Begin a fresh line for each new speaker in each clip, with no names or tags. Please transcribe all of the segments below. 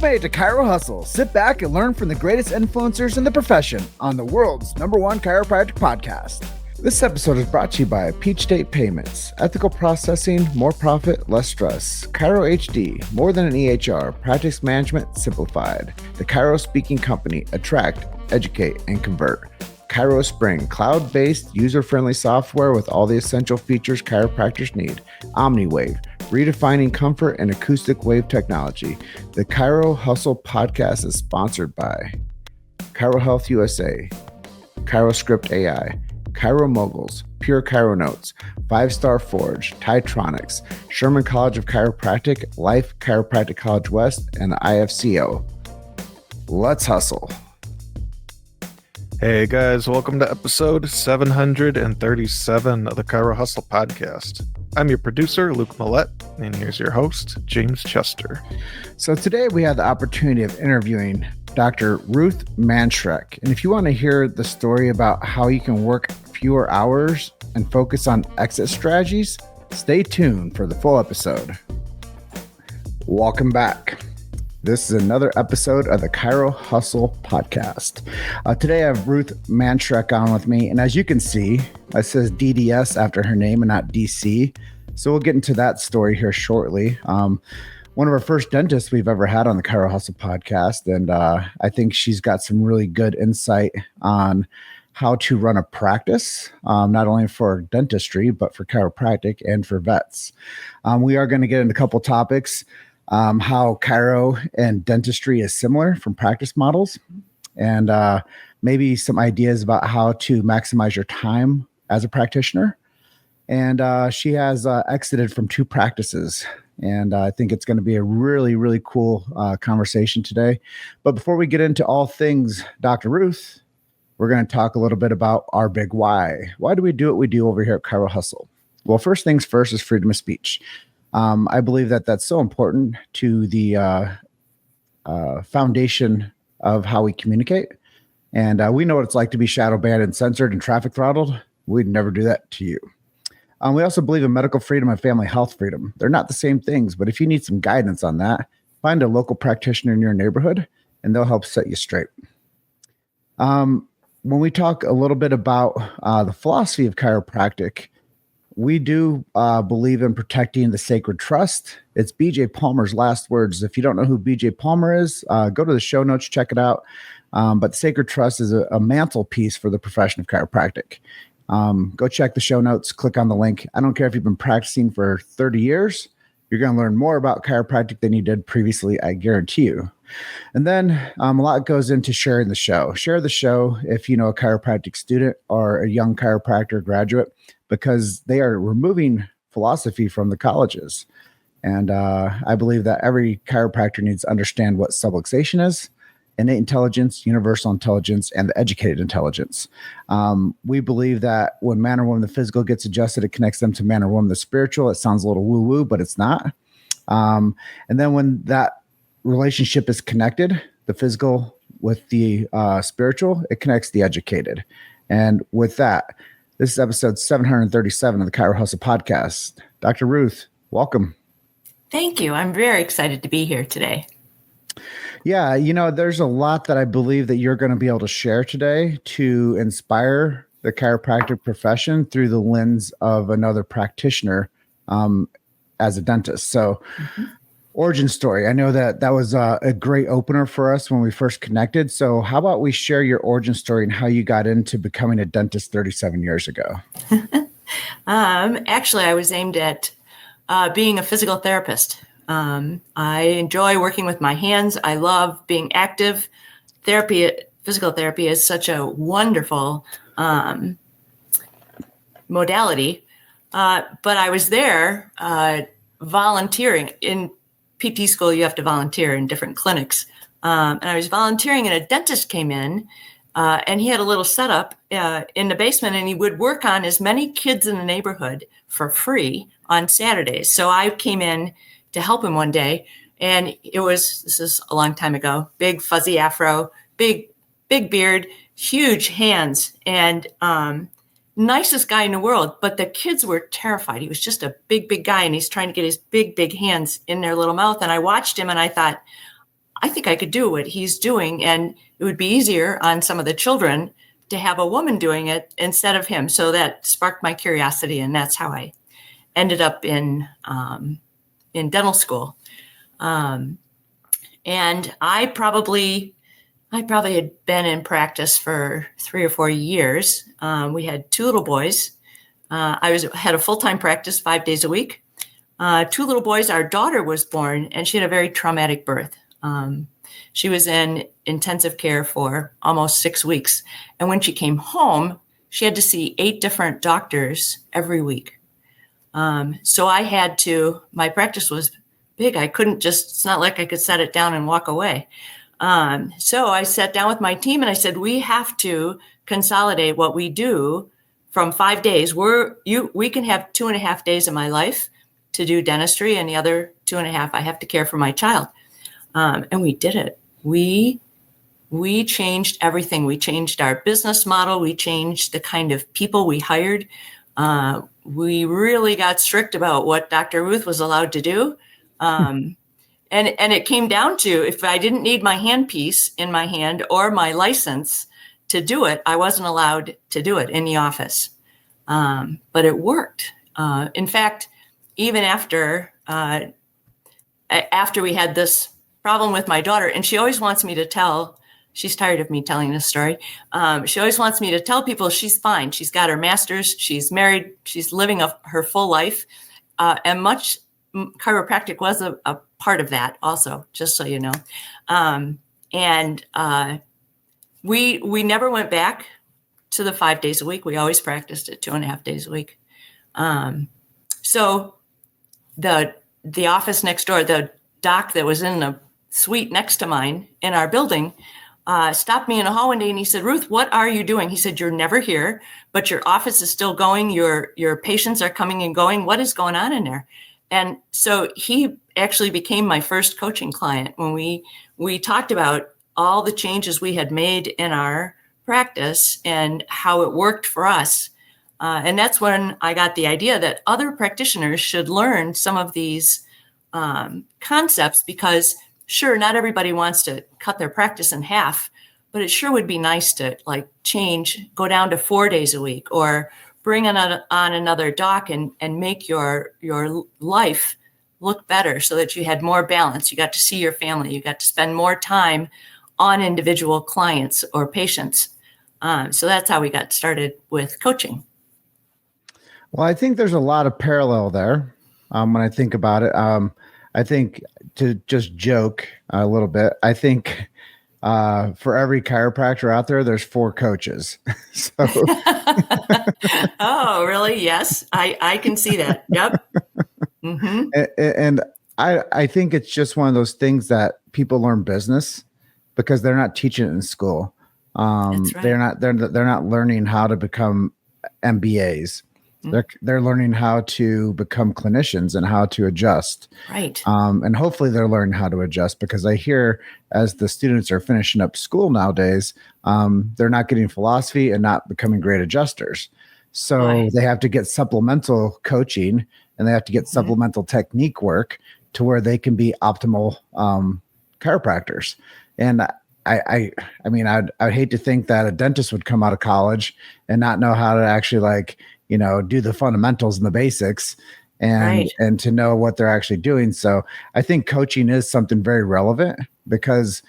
You've made it to Chiro Hustle. Sit back and learn from the greatest influencers in the profession on the world's #1 chiropractic podcast. This episode is brought to you by Peach State Payments, ethical processing, more profit, less stress. Chiro HD, more than an EHR, practice management simplified. The Chiro Speaking Company, attract, educate, and convert. Chiro Spring, cloud-based, user-friendly software with all the essential features chiropractors need. OmniWave, redefining comfort and acoustic wave technology. The Chiro Hustle Podcast is sponsored by Chiro Health USA, ChiroScript AI, Chiro Moguls, Pure Chiro Notes, 5-Star Forge, Titronics, Sherman College of Chiropractic, Life Chiropractic College West, and the IFCO. Let's hustle.
Hey guys, welcome to episode 737 of the Chiro Hustle Podcast. I'm your producer, Luke Millette, and here's your host, James Chester.
So today we had the opportunity of interviewing Dr. Ruth Mannschreck. And if you want to hear the story about how you can work fewer hours and focus on exit strategies, stay tuned for the full episode. Welcome back. This is another episode of the Chiro Hustle Podcast. Today I have Ruth Mannschreck on with me. And as you can see, it says DDS after her name and not DC. So we'll get into that story here shortly. One of our first dentists we've ever had on the Chiro Hustle Podcast. And I think she's got some really good insight on how to run a practice, not only for dentistry, but for chiropractic and for vets. We are going to get into a couple topics. How chiro and dentistry is similar from practice models, and maybe some ideas about how to maximize your time as a practitioner. And she has exited from 2 practices, and I think it's going to be a really, really cool conversation today. But before we get into all things Dr. Ruth, we're going to talk a little bit about our big why. Why do we do what we do over here at Chiro Hustle? Well, first things first is freedom of speech. I believe that that's so important to the foundation of how we communicate. And we know what it's like to be shadow banned and censored and traffic throttled. We'd never do that to you. We also believe in medical freedom and family health freedom. They're not the same things, but if you need some guidance on that, find a local practitioner in your neighborhood and they'll help set you straight. When we talk a little bit about the philosophy of chiropractic, we do believe in protecting the sacred trust. It's B.J. Palmer's last words. If you don't know who B.J. Palmer is, go to the show notes, check it out. But sacred trust is a mantelpiece for the profession of chiropractic. Go check the show notes, click on the link. I don't care if you've been practicing for 30 years. You're going to learn more about chiropractic than you did previously, I guarantee you. And then a lot goes into sharing the show. Share the show if you know a chiropractic student or a young chiropractor graduate, because they are removing philosophy from the colleges. And I believe that every chiropractor needs to understand what subluxation is, innate intelligence, universal intelligence, and the educated intelligence. We believe that when man or woman, the physical gets adjusted, it connects them to man or woman, the spiritual. It sounds a little woo-woo, but it's not. And then when that relationship is connected, the physical with the spiritual, it connects the educated. And with that, this is episode 737 of the Chiro Hustle Podcast. Dr. Ruth, welcome.
Thank you. I'm very excited to be here today.
Yeah, there's a lot that I believe that you're going to be able to share today to inspire the chiropractic profession through the lens of another practitioner as a dentist. So, origin story. I know that was a great opener for us when we first connected. So how about we share your origin story and how you got into becoming a dentist 37 years ago?
Actually, I was aimed at being a physical therapist. I enjoy working with my hands. I love being active. Physical therapy is such a wonderful modality. But I was there volunteering. In PT school, you have to volunteer in different clinics. And I was volunteering, and a dentist came in, and he had a little setup in the basement, and he would work on as many kids in the neighborhood for free on Saturdays. So I came in to help him one day, and this is a long time ago, big fuzzy afro, big beard, huge hands, and nicest guy in the world, but the kids were terrified. He was just a big guy, and he's trying to get his big hands in their little mouth. And I watched him, and I thought, I think I could do what he's doing, and it would be easier on some of the children to have a woman doing it instead of him. So that sparked my curiosity, and that's how I ended up in dental school. And I probably had been in practice for 3 or 4 years. We had 2 little boys. I had a full-time practice 5 days a week. 2 little boys. Our daughter was born, and she had a very traumatic birth. She was in intensive care for almost 6 weeks. And when she came home, she had to see 8 different doctors every week. So my practice was big. It's not like I could set it down and walk away. So I sat down with my team and I said, we have to consolidate what we do from 5 days. We can have 2.5 days of my life to do dentistry, and the other 2.5 I have to care for my child. And we did it. We changed everything. We changed our business model. We changed the kind of people we hired. We really got strict about what Dr. Ruth was allowed to do. And it came down to, if I didn't need my handpiece in my hand or my license to do it, I wasn't allowed to do it in the office. But it worked. In fact, even after we had this problem with my daughter, and she always wants me to tell, she's tired of me telling this story. She always wants me to tell people she's fine. She's got her master's, she's married, she's living her full life. And chiropractic was a part of that also, just so you know. We never went back to the 5 days a week. We always practiced at 2.5 days a week. So the office next door, the doc that was in the suite next to mine in our building, stopped me in a hall one day and he said, Ruth, what are you doing? He said, you're never here, but your office is still going. Your patients are coming and going. What is going on in there? And so he actually became my first coaching client when we talked about all the changes we had made in our practice and how it worked for us. And that's when I got the idea that other practitioners should learn some of these concepts, because sure, not everybody wants to cut their practice in half, but it sure would be nice to go down to 4 days a week, or bring on another doc and make your life look better so that you had more balance. You got to see your family. You got to spend more time on individual clients or patients. So that's how we got started with coaching.
Well, I think there's a lot of parallel there when I think about it. I think, to just joke a little bit, I think for every chiropractor out there, there's 4 coaches. So.
Oh, really? Yes, I can see that. Yep. Mm-hmm.
And I think it's just one of those things that people learn business because they're not teaching it in school. That's right. They're not learning how to become MBAs. They're learning how to become clinicians and how to adjust.
Right.
And hopefully they're learning how to adjust, because I hear as the students are finishing up school nowadays, they're not getting philosophy and not becoming great adjusters. So right. They have to get supplemental coaching and they have to get supplemental technique work to where they can be optimal chiropractors. And I mean, I'd hate to think that a dentist would come out of college and not know how to actually do the fundamentals and the basics and to know what they're actually doing. So I think coaching is something very relevant, because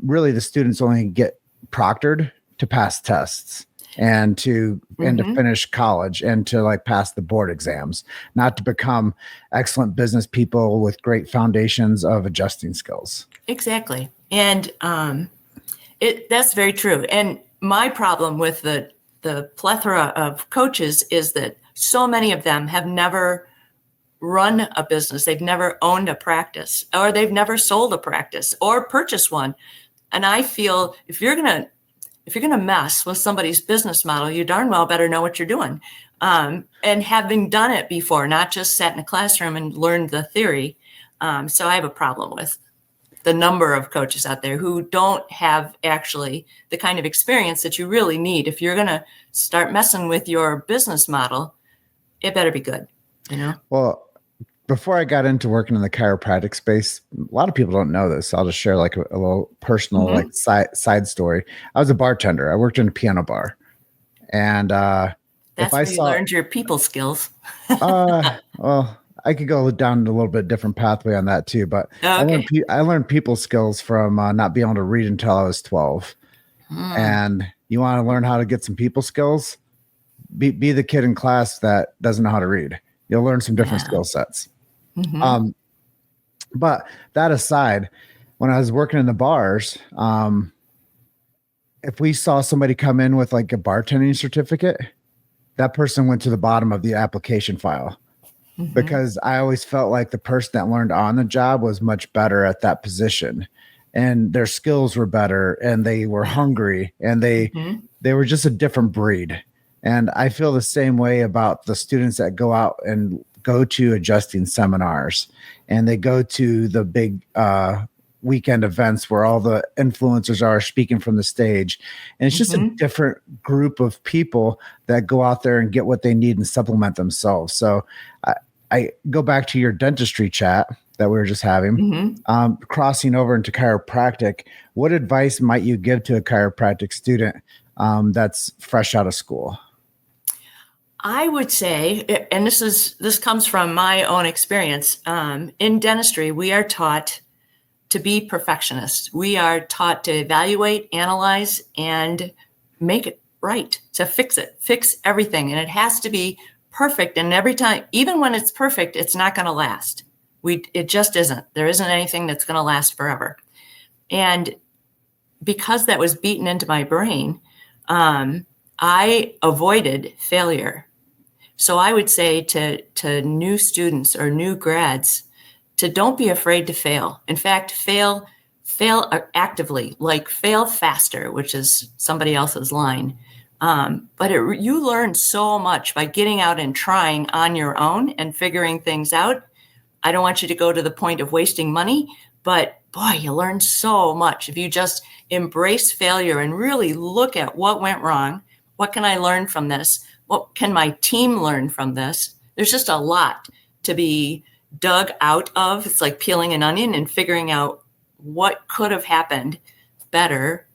really the students only get proctored to pass tests and to finish college and to pass the board exams, not to become excellent business people with great foundations of adjusting skills.
Exactly. And that's very true. And my problem with the plethora of coaches is that so many of them have never run a business. They've never owned a practice, or they've never sold a practice or purchased one. And I feel if you're going to mess with somebody's business model, you darn well better know what you're doing. And having done it before, not just sat in a classroom and learned the theory. So I have a problem with the number of coaches out there who don't have actually the kind of experience that you really need. If you're going to start messing with your business model, it better be good,
Well, before I got into working in the chiropractic space, a lot of people don't know this. I'll just share like a little personal like side story. I was a bartender. I worked in a piano bar, and
that's where you learned your people skills.
Well, I could go down a little bit different pathway on that too, but I learned people skills from not being able to read until I was 12. And you want to learn how to get some people skills? Be the kid in class that doesn't know how to read. You'll learn some different skill sets. But that aside, when I was working in the bars, if we saw somebody come in with like a bartending certificate, that person went to the bottom of the application file. Because I always felt like the person that learned on the job was much better at that position, and their skills were better, and they were hungry, and they were just a different breed. And I feel the same way about the students that go out and go to adjusting seminars, and they go to the big weekend events where all the influencers are speaking from the stage. And it's just a different group of people that go out there and get what they need and supplement themselves. So I go back to your dentistry chat that we were just having, crossing over into chiropractic. What advice might you give to a chiropractic student that's fresh out of school?
I would say, and this comes from my own experience, in dentistry, we are taught to be perfectionists. We are taught to evaluate, analyze, and make it right, to fix everything. And it has to be perfect. And every time, even when it's perfect, it's not going to last. It just isn't. There isn't anything that's going to last forever. And because that was beaten into my brain, I avoided failure. So I would say to new students or new grads, to don't be afraid to fail. In fact, fail actively, like fail faster, which is somebody else's line. But you learn so much by getting out and trying on your own and figuring things out. I don't want you to go to the point of wasting money, but boy, you learn so much if you just embrace failure and really look at what went wrong. What can I learn from this? What can my team learn from this? There's just a lot to be dug out of. It's like peeling an onion and figuring out what could have happened better,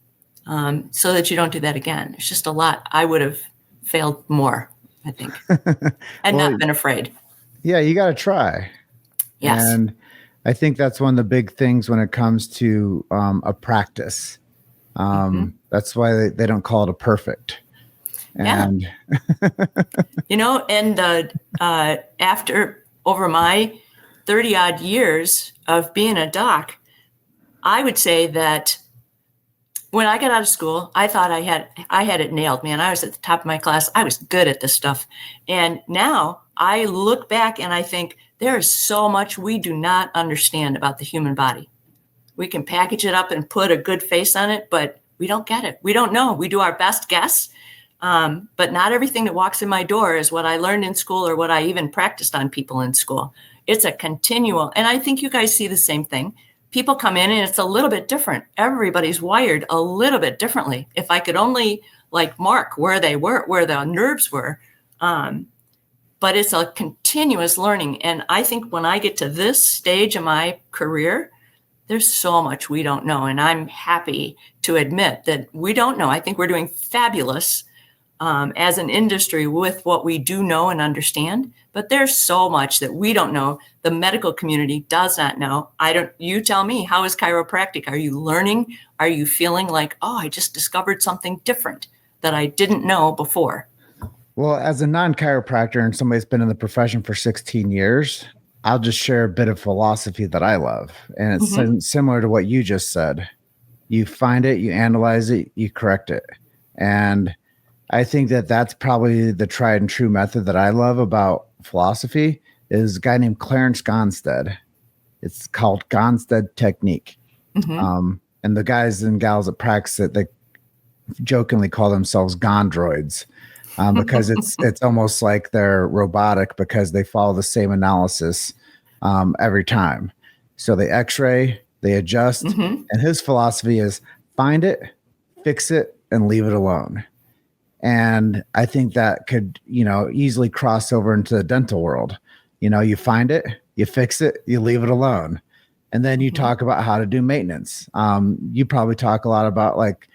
so that you don't do that again. It's just a lot. I would have failed more, I think, and not been afraid.
Yeah, you got to try.
Yes.
And I think that's one of the big things when it comes to a practice. That's why they don't call it a perfect. And after over my 30 odd years of being a doc, I would say that when I got out of school, I thought I had it nailed, man. I was at the top of my class. I was good at this stuff. And now I look back and I think there is so much we do not understand about the human body. We can package it up and put a good face on it, but we don't get it. We don't know. We do our best guess. But not everything that walks in my door is what I learned in school or what I even practiced on people in school. It's a continual, and I think you guys see the same thing. People come in and it's a little bit different. Everybody's wired a little bit differently. If I could only mark where they were, where the nerves were. But it's a continuous learning. And I think when I get to this stage of my career, there's so much we don't know. And I'm happy to admit that we don't know. I think we're doing fabulous as an industry with what we do know and understand, but there's so much that we don't know. The medical community does not know. You tell me, how is chiropractic? Are you learning? Are you feeling like, oh, I just discovered something different that I didn't know before? Well, as a non-chiropractor and somebody that's been in the profession for 16 years, I'll just share a bit of philosophy that I love. And it's similar to what you just said. You find it, you analyze it, you correct it. And I think that's probably the tried and true method that I love about philosophy is a guy named Clarence Gonstead. It's called Gonstead Technique. And the guys and gals that practice it, they jokingly call themselves gondroids because it's almost like they're robotic because they follow the same analysis every time. So they x-ray, they adjust, and his philosophy is find it, fix it, and leave it alone. And I think that could, easily cross over into the dental world. You find it, You fix it, you leave it alone. And then you
Mhm.
talk about how to do maintenance. You probably talk a lot about like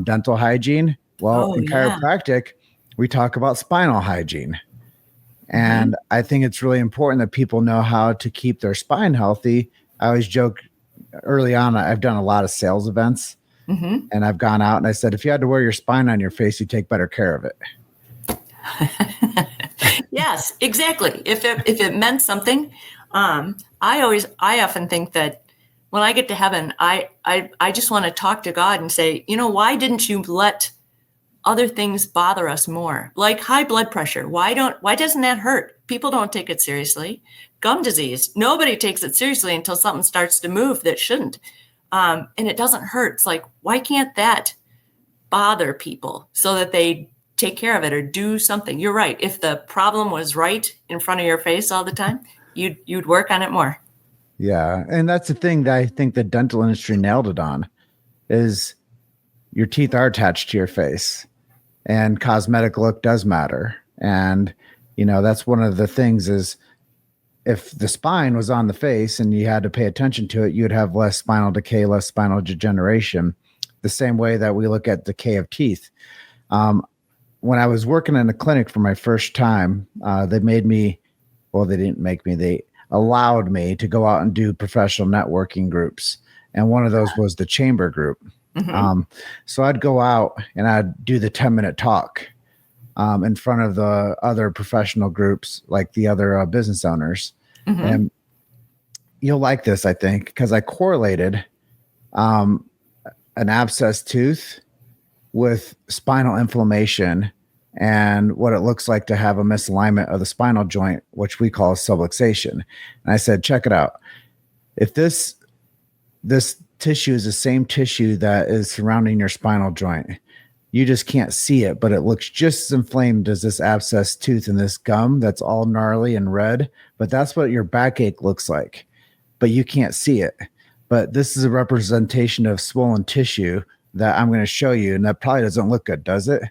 dental hygiene. Well,
Oh,
in
yeah.
chiropractic, we talk about spinal hygiene.
Mhm.
And I think it's really important that people know how to keep their spine healthy. I always joke early on, I've done a lot of sales events
Mhm.
and I've gone out and I said, if you had to wear your spine on your face, you take better care of it.
Yes, exactly. If it meant something, I often think that when I get to heaven, I just want to talk to God and say, why didn't you let other things bother us more, like high blood pressure? Why doesn't that hurt? People don't take it seriously. Gum disease, nobody takes it seriously until something starts to move that shouldn't, and it doesn't hurt. It's like, why can't that bother people so that they take care of it or do something? You're right. If the problem was right in front of your face all the time, you'd work on it more.
Yeah. And that's the thing that I think the dental industry nailed it on is your teeth are attached to your face and cosmetic look does matter. And, that's one of the things is if the spine was on the face and you had to pay attention to it, you'd have less spinal decay, less spinal degeneration, the same way that we look at decay of teeth. When I was working in a clinic for my first time, they made me, well, they didn't make me, they allowed me to go out and do professional networking groups. And one of those was the chamber group.
Mm-hmm.
So I'd go out and I'd do the 10-minute talk in front of the other professional groups, like the other business owners.
Mm-hmm.
And you'll like this, I think, because I correlated an abscessed tooth with spinal inflammation and what it looks like to have a misalignment of the spinal joint, which we call subluxation. And I said, check it out. If this tissue is the same tissue that is surrounding your spinal joint, you just can't see it, but it looks just as inflamed as this abscessed tooth and this gum that's all gnarly and red. But that's what your backache looks like, but you can't see it. But this is a representation of swollen tissue that I'm going to show you. And that probably doesn't look good, does it?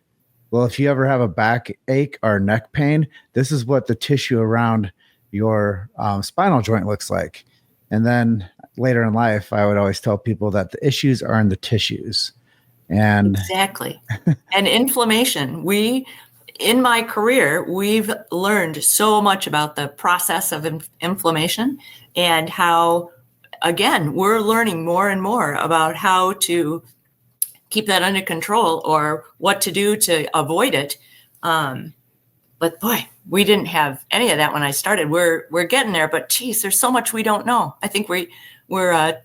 Well, if you ever have a backache or neck pain, this is what the tissue around your spinal joint looks like. And then later in life, I would always tell people that the issues are in the tissues. And
exactly. And inflammation. In my career, we've learned so much about the process of inflammation and how, again, we're learning more and more about how to keep that under control or what to do to avoid it. But boy, we didn't have any of that when I started. We're getting there, but geez, there's so much we don't know. I think we're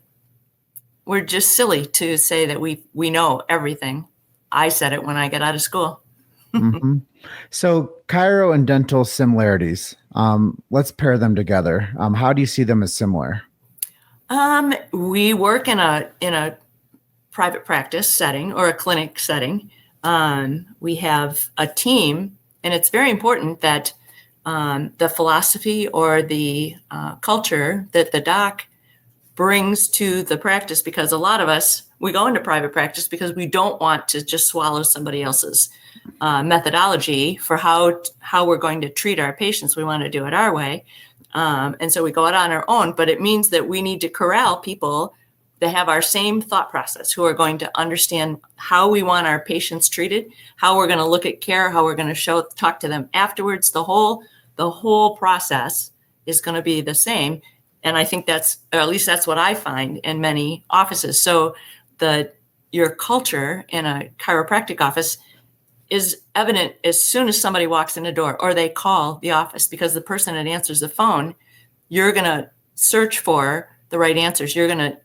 just silly to say that we know everything. I said it when I got out of school.
mm-hmm. So chiro and dental similarities. Let's pair them together. How do you see them as similar?
We work in a private practice setting or a clinic setting. We have a team, and it's very important that the philosophy or the culture that the doc brings to the practice, because a lot of us, we go into private practice because we don't want to just swallow somebody else's methodology for how we're going to treat our patients. We want to do it our way. And so we go out on our own, but it means that we need to corral people that have our same thought process, who are going to understand how we want our patients treated, how we're going to look at care, how we're going to talk to them afterwards. The whole process is going to be the same. And I think or at least that's what I find in many offices. So your culture in a chiropractic office is evident as soon as somebody walks in the door or they call the office, because the person that answers the phone, you're going to search for the right answers. You're going to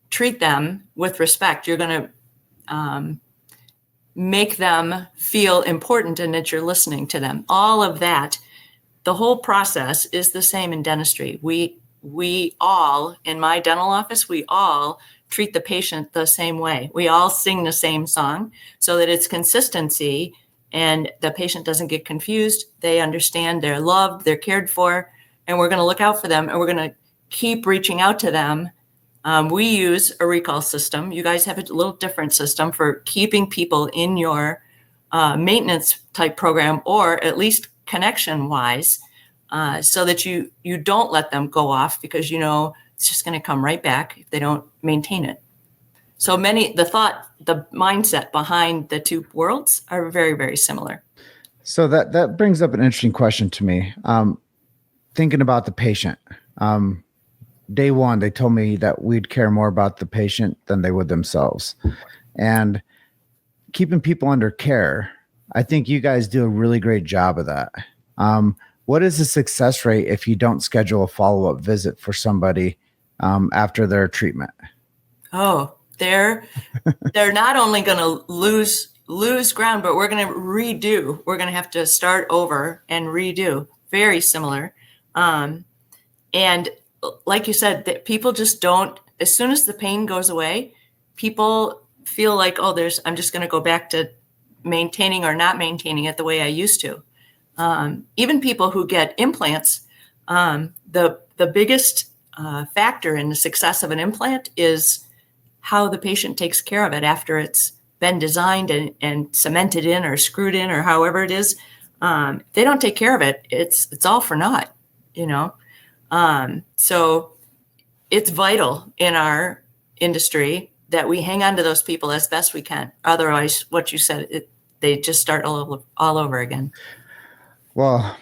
treat them with respect. You're going to make them feel important and that you're listening to them. All of that, the whole process is the same in dentistry. We all, in my dental office, we all treat the patient the same way. We all sing the same song so that it's consistency and the patient doesn't get confused. They understand they're loved, they're cared for, and we're going to look out for them, and we're going to keep reaching out to them. We use a recall system. You guys have a little different system for keeping people in your maintenance type program, or at least connection wise. so that you don't let them go off, because it's just going to come right back if they don't maintain it. So the mindset behind the two worlds are very, very similar.
So that brings up an interesting question to me. Thinking about the patient, day one, they told me that we'd care more about the patient than they would themselves. And keeping people under care, I think you guys do a really great job of that. What is the success rate if you don't schedule a follow-up visit for somebody after their treatment?
Oh, they're not only going to lose ground, but we're going to redo. We're going to have to start over and redo. Very similar. And like you said, that people just don't, as soon as the pain goes away, people feel like, I'm just going to go back to maintaining or not maintaining it the way I used to. Even people who get implants, the biggest factor in the success of an implant is how the patient takes care of it after it's been designed and cemented in or screwed in or however it is. If they don't take care of it, it's all for naught, So it's vital in our industry that we hang on to those people as best we can. Otherwise, what you said, they just start all over again.
Well,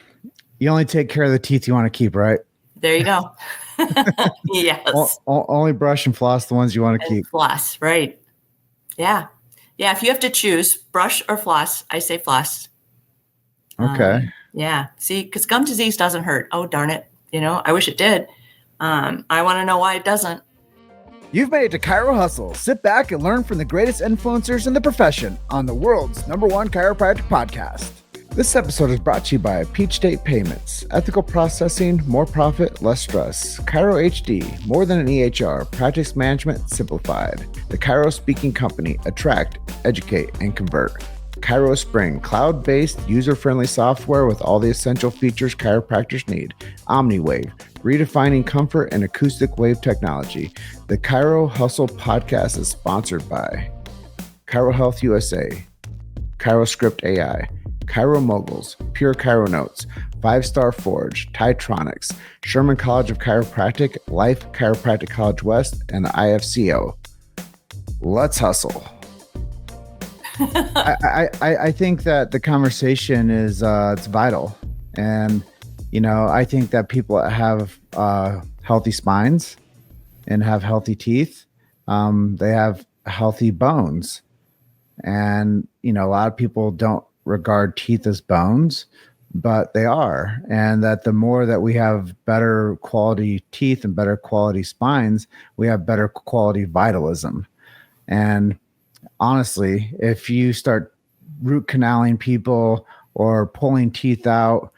you only take care of the teeth you want to keep, right?
There you go. Yes.
Only brush and floss the ones you want to keep.
Floss, right. Yeah. Yeah, if you have to choose brush or floss, I say floss.
Okay.
Yeah. See, because gum disease doesn't hurt. Oh, darn it. I wish it did. I want to know why it doesn't.
You've made it to Chiro Hustle. Sit back and learn from the greatest influencers in the profession on the world's #1 chiropractic podcast. This episode is brought to you by Peach State Payments, ethical processing, more profit, less stress. Chiro HD, more than an EHR, practice management simplified. The Chiro Speaking Company, attract, educate, and convert. Chiro Spring, cloud-based, user-friendly software with all the essential features chiropractors need. OmniWave, redefining comfort and acoustic wave technology. The Chiro Hustle Podcast is sponsored by Chiro Health USA, ChiroScript AI, Chiro Moguls, Pure Chiro Notes, 5-Star Forge, Titronics, Sherman College of Chiropractic, Life Chiropractic College West, and the IFCO. Let's hustle. I think that the conversation is it's vital, and I think that people that have healthy spines and have healthy teeth, they have healthy bones, and a lot of people don't regard teeth as bones, but they are, and that the more that we have better quality teeth and better quality spines, we have better quality vitalism. And honestly, if you start root canaling people or pulling teeth out,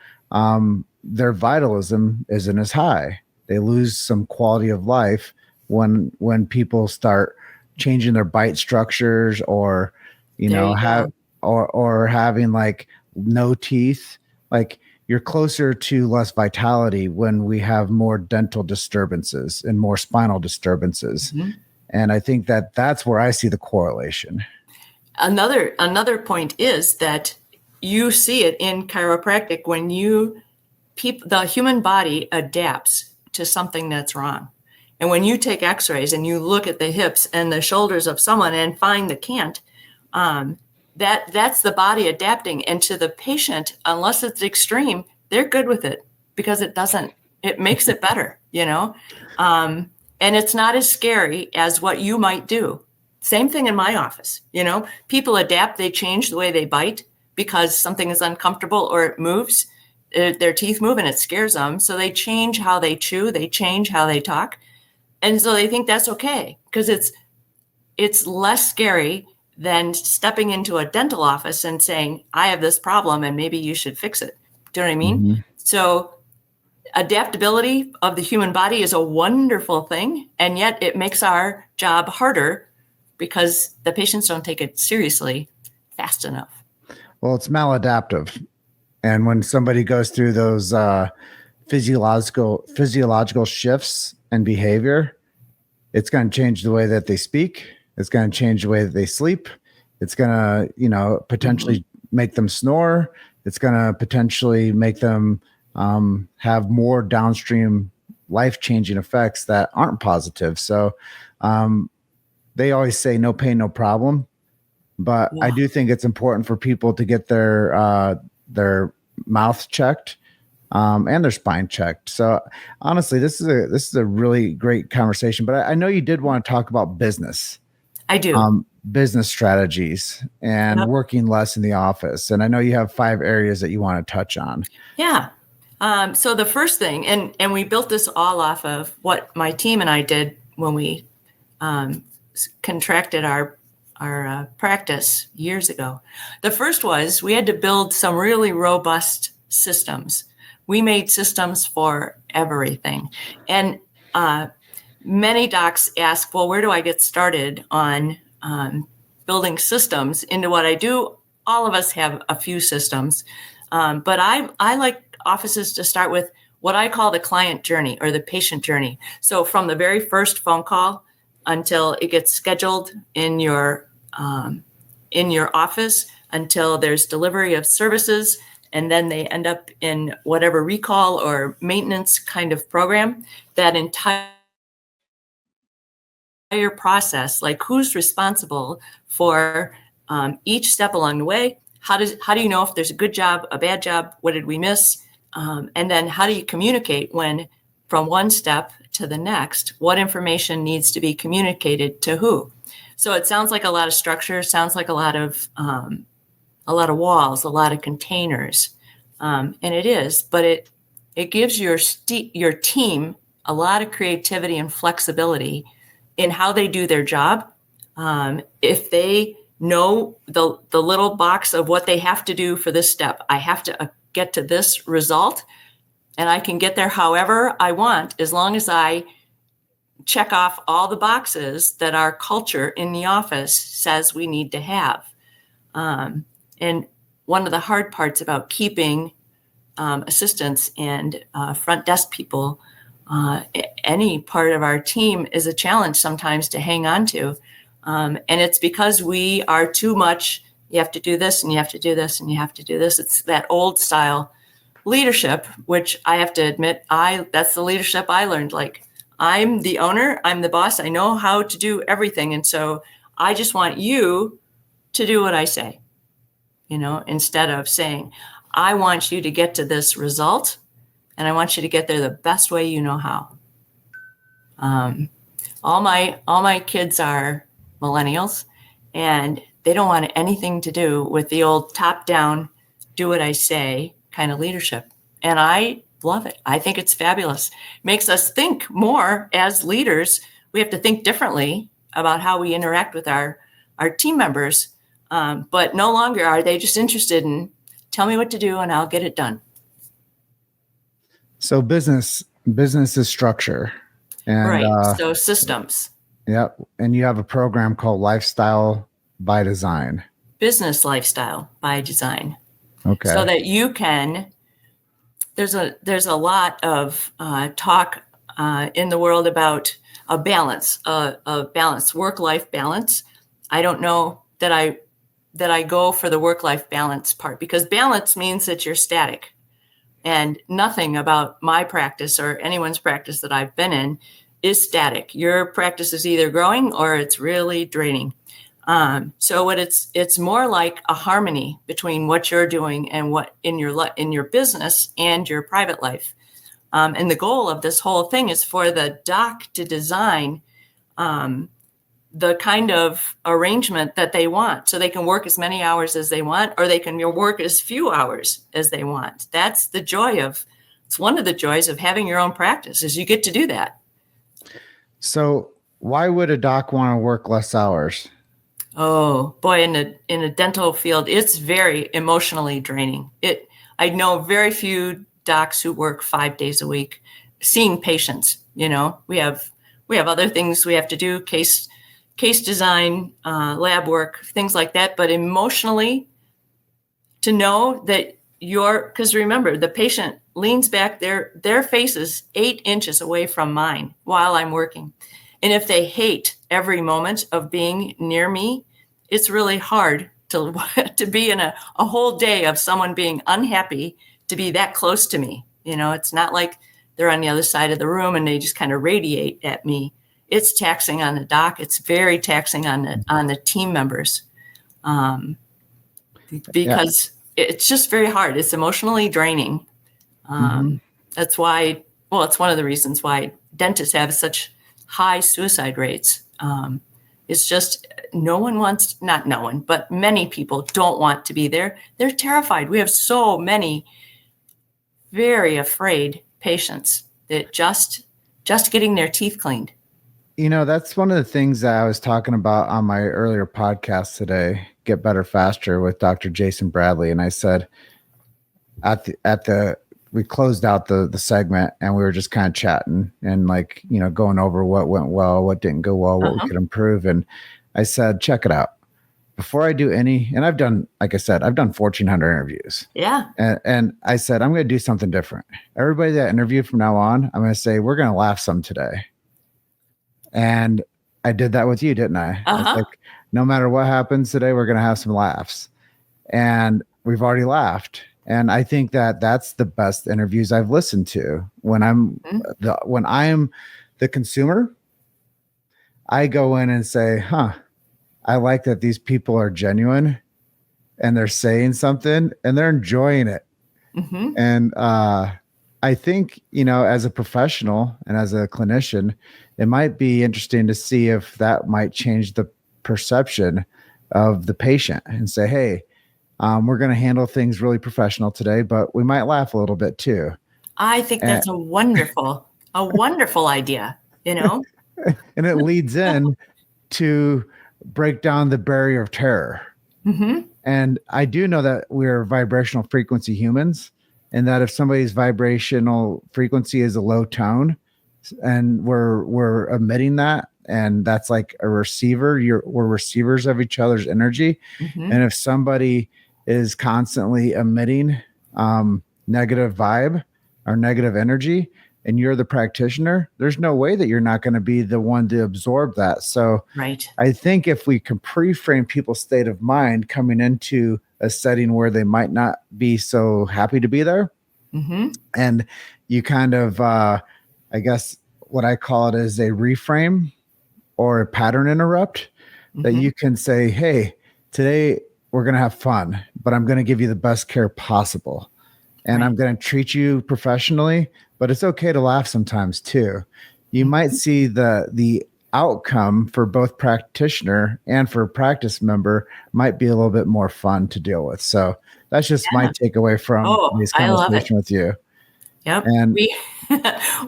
their vitalism isn't as high. They lose some quality of life when people start changing their bite structures, or or having like no teeth. Like, you're closer to less vitality when we have more dental disturbances and more spinal disturbances. Mm-hmm. And I think that that's where I see the correlation.
Another point is that you see it in chiropractic when the human body adapts to something that's wrong. And when you take x-rays and you look at the hips and the shoulders of someone and find the can't, that's the body adapting. And to the patient, unless it's extreme, they're good with it because it makes it better, and it's not as scary as what you might do. Same thing in my office. People adapt, they change the way they bite because something is uncomfortable or it moves, their teeth move and it scares them. So they change how they chew, they change how they talk. And so they think that's okay because it's less scary than stepping into a dental office and saying, I have this problem and maybe you should fix it. Do you know what I mean? Mm-hmm. So adaptability of the human body is a wonderful thing, and yet it makes our job harder because the patients don't take it seriously fast enough.
Well, it's maladaptive. And when somebody goes through those physiological shifts and behavior, it's going to change the way that they speak. It's going to change the way that they sleep. It's going to, potentially make them snore. It's going to potentially make them have more downstream life-changing effects that aren't positive. So they always say no pain, no problem. But I do think it's important for people to get their mouth checked and their spine checked. So honestly, this is a really great conversation. But I know you did want to talk about business.
I do.
Business strategies and working less in the office. And I know you have 5 areas that you want to touch on.
Yeah. So the first thing, and we built this all off of what my team and I did when we contracted our practice years ago. The first was we had to build some really robust systems. We made systems for everything. And many docs ask, well, where do I get started on building systems into what I do? All of us have a few systems. But I like offices to start with what I call the client journey or the patient journey. So from the very first phone call until it gets scheduled in your office, until there's delivery of services, and then they end up in whatever recall or maintenance kind of program, that entire process, like who's responsible for each step along the way. How do you know if there's a good job, a bad job? What did we miss? And then how do you communicate when from one step to the next, what information needs to be communicated to who? So it sounds like a lot of structure, sounds like a lot of walls, a lot of containers. And it is, but it gives your team a lot of creativity and flexibility in how they do their job. If they know the little box of what they have to do for this step, I have to get to this result, and I can get there however I want, as long as I check off all the boxes that our culture in the office says we need to have. And one of the hard parts about keeping assistants and front desk people, any part of our team, is a challenge sometimes to hang on to. And it's because we are too much, you have to do this and you have to do this and you have to do this. It's that old style leadership, which I have to admit, that's the leadership I learned. Like, I'm the owner, I'm the boss, I know how to do everything. And so I just want you to do what I say, instead of saying, I want you to get to this result and I want you to get there the best way you know how. All my kids are millennials, and they don't want anything to do with the old top-down, do what I say kind of leadership. And I love it. I think it's fabulous. Makes us think more as leaders. We have to think differently about how we interact with our team members. But no longer are they just interested in, tell me what to do and I'll get it done.
So business is structure. And,
right. So systems.
Yep. And you have a program called Lifestyle by Design.
Business Lifestyle by Design.
Okay.
So that you can, there's a lot of talk in the world about a balance, work-life balance. I don't know that I go for the work-life balance part, because balance means that you're static. And nothing about my practice or anyone's practice that I've been in is static. Your practice is either growing or it's really draining. So what it's more like a harmony between what you're doing and what in your business and your private life. And the goal of this whole thing is for the doc to design the kind of arrangement that they want, so they can work as many hours as they want, or they can work as few hours as they want. That's the joy it's one of the joys of having your own practice, is you get to do that.
So why would a doc want to work less hours?
Oh boy, in a dental field, it's very emotionally draining. I know very few docs who work 5 days a week seeing patients. We have other things we have to do, case design, lab work, things like that. But emotionally, to know that because remember, the patient leans back, their face is 8 inches away from mine while I'm working. And if they hate every moment of being near me, it's really hard to be in a whole day of someone being unhappy to be that close to me. It's not like they're on the other side of the room and they just kind of radiate at me. It's taxing on the doc. It's very taxing on the team members, because it's just very hard. It's emotionally draining. That's why, it's one of the reasons why dentists have such high suicide rates. It's just but many people don't want to be there. They're terrified. We have so many very afraid patients that just getting their teeth cleaned.
That's one of the things that I was talking about on my earlier podcast today, Get Better Faster, with Dr. Jason Bradley. And I said we closed out the segment and we were just kind of chatting and going over what went well, what didn't go well, what we could improve. And I said, check it out. Before I do and I've done 1,400 interviews.
Yeah.
And I said, I'm going to do something different. Everybody that interviewed from now on, I'm going to say, we're going to laugh some today. And I did that with you, didn't I? I was like, no matter what happens today, we're going to have some laughs. And we've already laughed. And I think that that's the best interviews I've listened to. When I'm the consumer, I go in and say, I like that these people are genuine and they're saying something and they're enjoying it. And I think, as a professional and as a clinician, it might be interesting to see if that might change the perception of the patient and say, hey, we're going to handle things really professional today, but we might laugh a little bit too.
I think that's a wonderful idea,
And it leads in to break down the barrier of terror. And I do know that we're vibrational frequency humans, and that if somebody's vibrational frequency is a low tone and we're emitting that, and that's like a receiver, we're receivers of each other's energy. And if somebody is constantly emitting negative vibe or negative energy, and you're the practitioner, there's no way that you're not going to be the one to absorb that. So I think if we can pre-frame people's state of mind coming into a setting where they might not be so happy to be there, and you kind of, I guess what I call it is a reframe or a pattern interrupt, that you can say, hey, today we're going to have fun, but I'm going to give you the best care possible. And I'm going to treat you professionally, but it's okay to laugh sometimes too. You might see the outcome for both practitioner and for practice member might be a little bit more fun to deal with. So that's just my takeaway from this conversation with you.
Yep.
And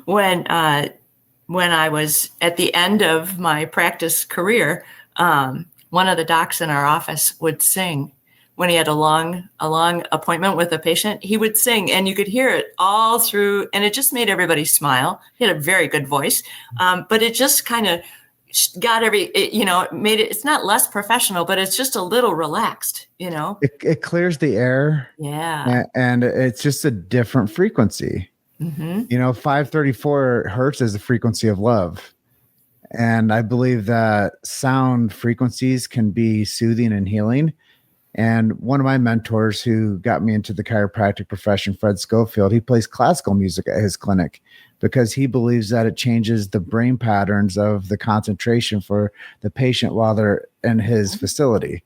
when I was at the end of my practice career, one of the docs in our office would sing. When he had a long appointment with a patient, he would sing, and you could hear it all through, and it just made everybody smile. He had a very good voice, but it just kind of got made it, it's not less professional, but it's just a little relaxed, It
clears the air.
Yeah.
And it's just a different frequency. 534 hertz is the frequency of love. And I believe that sound frequencies can be soothing and healing. And one of my mentors who got me into the chiropractic profession, Fred Schofield, he plays classical music at his clinic because he believes that it changes the brain patterns of the concentration for the patient while they're in his facility.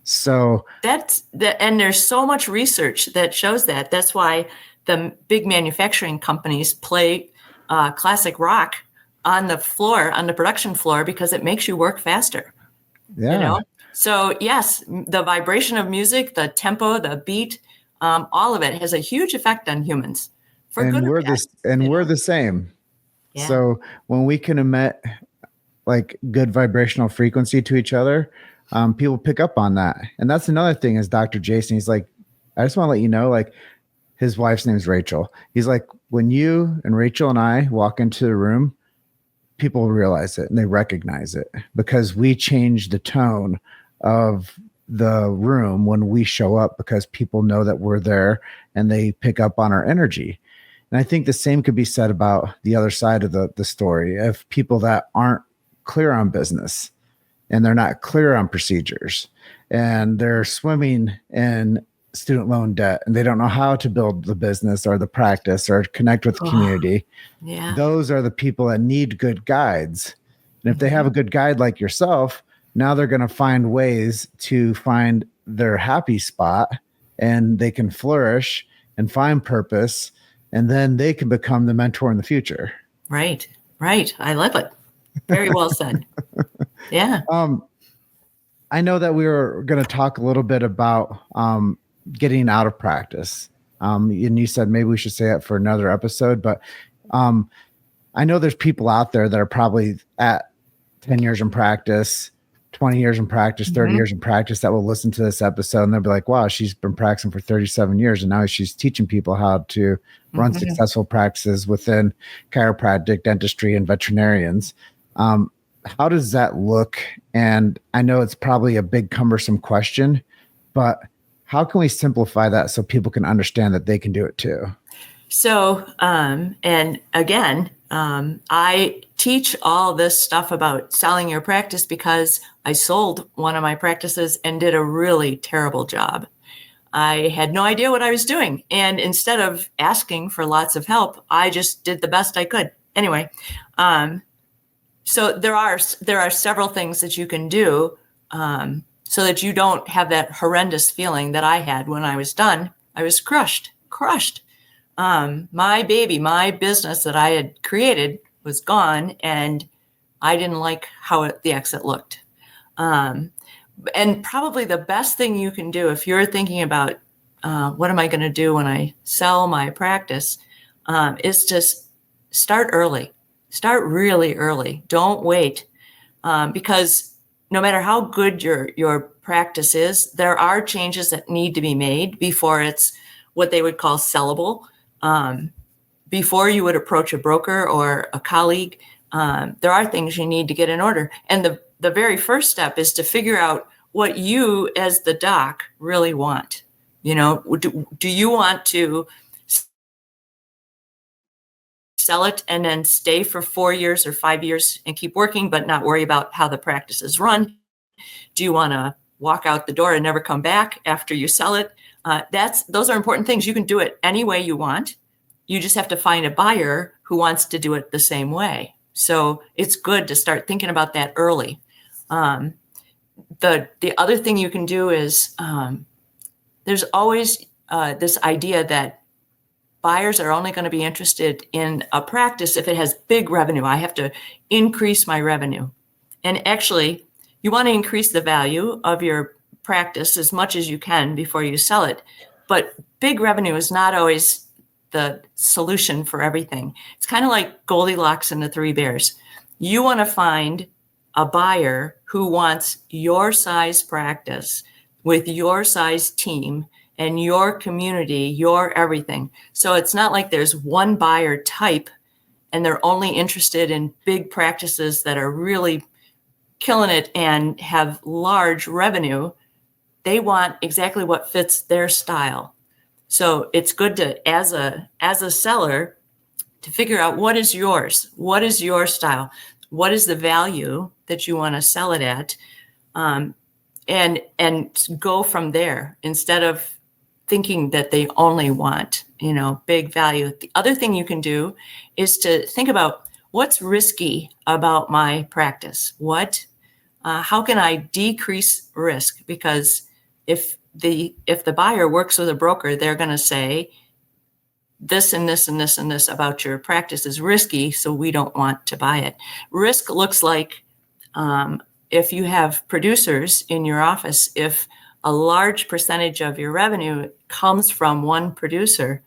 So
and there's so much research that shows that. That's why the big manufacturing companies play classic rock on the production floor, because it makes you work faster.
Yeah.
So yes, the vibration of music, the tempo, the beat, all of it has a huge effect on humans.
We're the same.
Yeah.
So when we can emit like good vibrational frequency to each other, people pick up on that. And that's another thing is Dr. Jason, he's like, I just want to let you know, like his wife's name is Rachel. He's like, when you and Rachel and I walk into the room, people realize it and they recognize it because we change the tone of the room when we show up, because people know that we're there and they pick up on our energy. And I think the same could be said about the other side of the story of people that aren't clear on business and they're not clear on procedures and they're swimming in student loan debt and they don't know how to build the business or the practice or connect with the community.
Yeah.
Those are the people that need good guides. And if they have a good guide like yourself, now they're going to find ways to find their happy spot and they can flourish and find purpose. And then they can become the mentor in the future.
Right. I love it. Very well said. Yeah.
I know that we were going to talk a little bit about getting out of practice. And you said maybe we should say that for another episode, but I know there's people out there that are probably at 10 years in practice, 20 years in practice, 30 years in practice that will listen to this episode and they'll be like, wow, she's been practicing for 37 years. And now she's teaching people how to run successful practices within chiropractic, dentistry, and veterinarians. How does that look? And I know it's probably a big cumbersome question, but how can we simplify that so people can understand that they can do it too?
So, and again, I teach all this stuff about selling your practice because I sold one of my practices and did a really terrible job. I had no idea what I was doing. And instead of asking for lots of help, I just did the best I could. Anyway, so there are several things that you can do so that you don't have that horrendous feeling that I had when I was done. I was crushed. My baby, my business that I had created was gone, and I didn't like how the exit looked. And probably the best thing you can do if you're thinking about what am I going to do when I sell my practice is to start early. Start really early. Don't wait because no matter how good your practice is, there are changes that need to be made before it's what they would call sellable. Before you would approach a broker or a colleague, there are things you need to get in order. And the very first step is to figure out what you as the doc really want. You know, do you want to sell it and then stay for 4 years or 5 years and keep working, but not worry about how the practice is run? Do you want to walk out the door and never come back after you sell it? Those are important things. You can do it any way you want. You just have to find a buyer who wants to do it the same way. So it's good to start thinking about that early. The other thing you can do is there's always this idea that buyers are only going to be interested in a practice if it has big revenue. I have to increase my revenue. And actually, you want to increase the value of your practice as much as you can before you sell it. But big revenue is not always the solution for everything. It's kind of like Goldilocks and the Three Bears. You want to find a buyer who wants your size practice with your size team and your community, your everything. So it's not like there's one buyer type and they're only interested in big practices that are really killing it and have large revenue. They want exactly what fits their style. So it's good to, as a seller, to figure out what is yours, what is your style, what is the value that you want to sell it at, and go from there instead of thinking that they only want, big value. The other thing you can do is to think about what's risky about my practice. How can I decrease risk? Because if the buyer works with a broker, they're going to say this and this and this and this about your practice is risky, so we don't want to buy it. Risk looks like if you have producers in your office, if a large percentage of your revenue comes from one producer,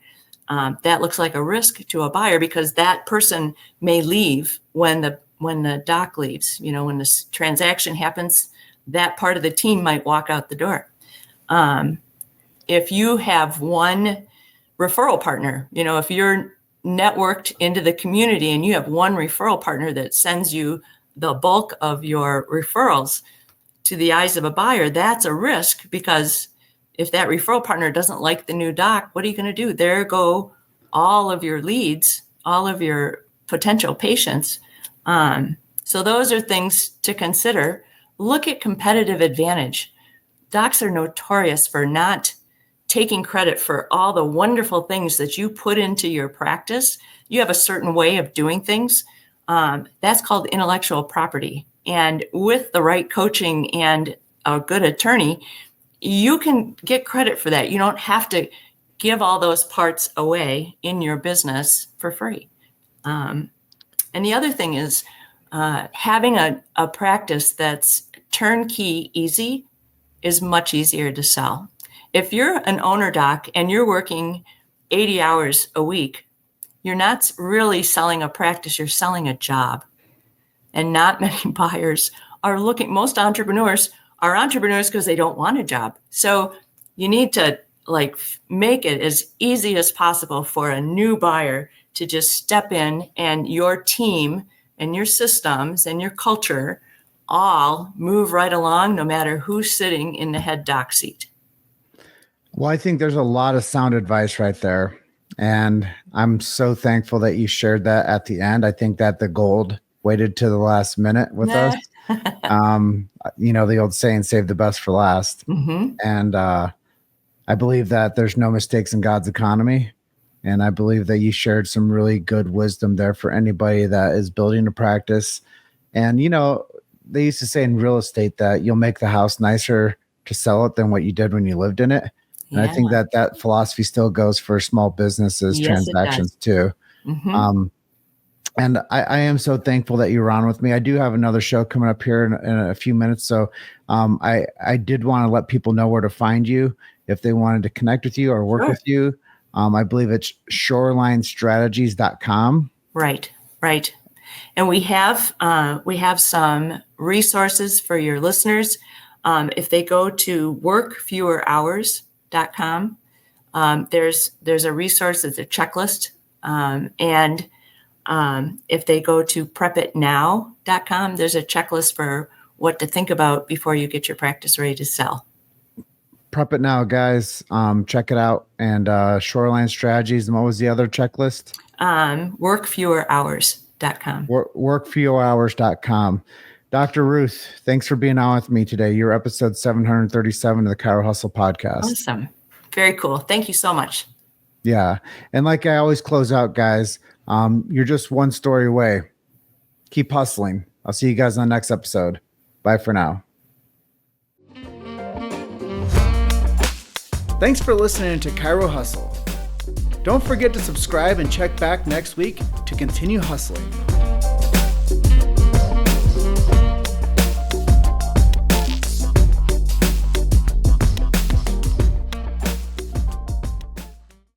that looks like a risk to a buyer because that person may leave when the doc leaves. When this transaction happens, that part of the team might walk out the door. If you have one referral partner, if you're networked into the community and you have one referral partner that sends you the bulk of your referrals to the eyes of a buyer, that's a risk because if that referral partner doesn't like the new doc, what are you going to do? There go all of your leads, all of your potential patients. So those are things to consider. Look at competitive advantage. Docs are notorious for not taking credit for all the wonderful things that you put into your practice. You have a certain way of doing things. That's called intellectual property. And with the right coaching and a good attorney, you can get credit for that. You don't have to give all those parts away in your business for free. And the other thing is having a practice that's turnkey easy is much easier to sell. If you're an owner doc and you're working 80 hours a week, you're not really selling a practice, you're selling a job. And not many buyers are looking. Most entrepreneurs are entrepreneurs because they don't want a job. So you need to make it as easy as possible for a new buyer to just step in, and your team and your systems and your culture all move right along, no matter who's sitting in the head doc seat.
Well, I think there's a lot of sound advice right there. And I'm so thankful that you shared that at the end. I think that the gold waited to the last minute with us. The old saying, save the best for last. Mm-hmm. And I believe that there's no mistakes in God's economy. And I believe that you shared some really good wisdom there for anybody that is building a practice. And, they used to say in real estate that you'll make the house nicer to sell it than what you did when you lived in it. And I think that philosophy still goes for small businesses, transactions too. Mm-hmm. And I am so thankful that you're on with me. I do have another show coming up here in a few minutes. So I did want to let people know where to find you if they wanted to connect with you or work with you. I believe it's shorelinestrategies.com.
Right. And we have some resources for your listeners. If they go to workfewerhours.com, there's a resource, it's a checklist. And if they go to prepitnow.com, there's a checklist for what to think about before you get your practice ready to sell.
Prep It Now, guys. Check it out. And Shoreline Strategies. And what was the other checklist?
Workfewerhours.com.
Workfewerhours.com. Dr. Ruth, thanks for being on with me today. You're episode 737 of the Chiro Hustle Podcast.
Awesome. Very cool. Thank you so much.
Yeah. And like I always close out, guys, you're just one story away. Keep hustling. I'll see you guys on the next episode. Bye for now. Thanks for listening to Chiro Hustle. Don't forget to subscribe and check back next week to continue hustling.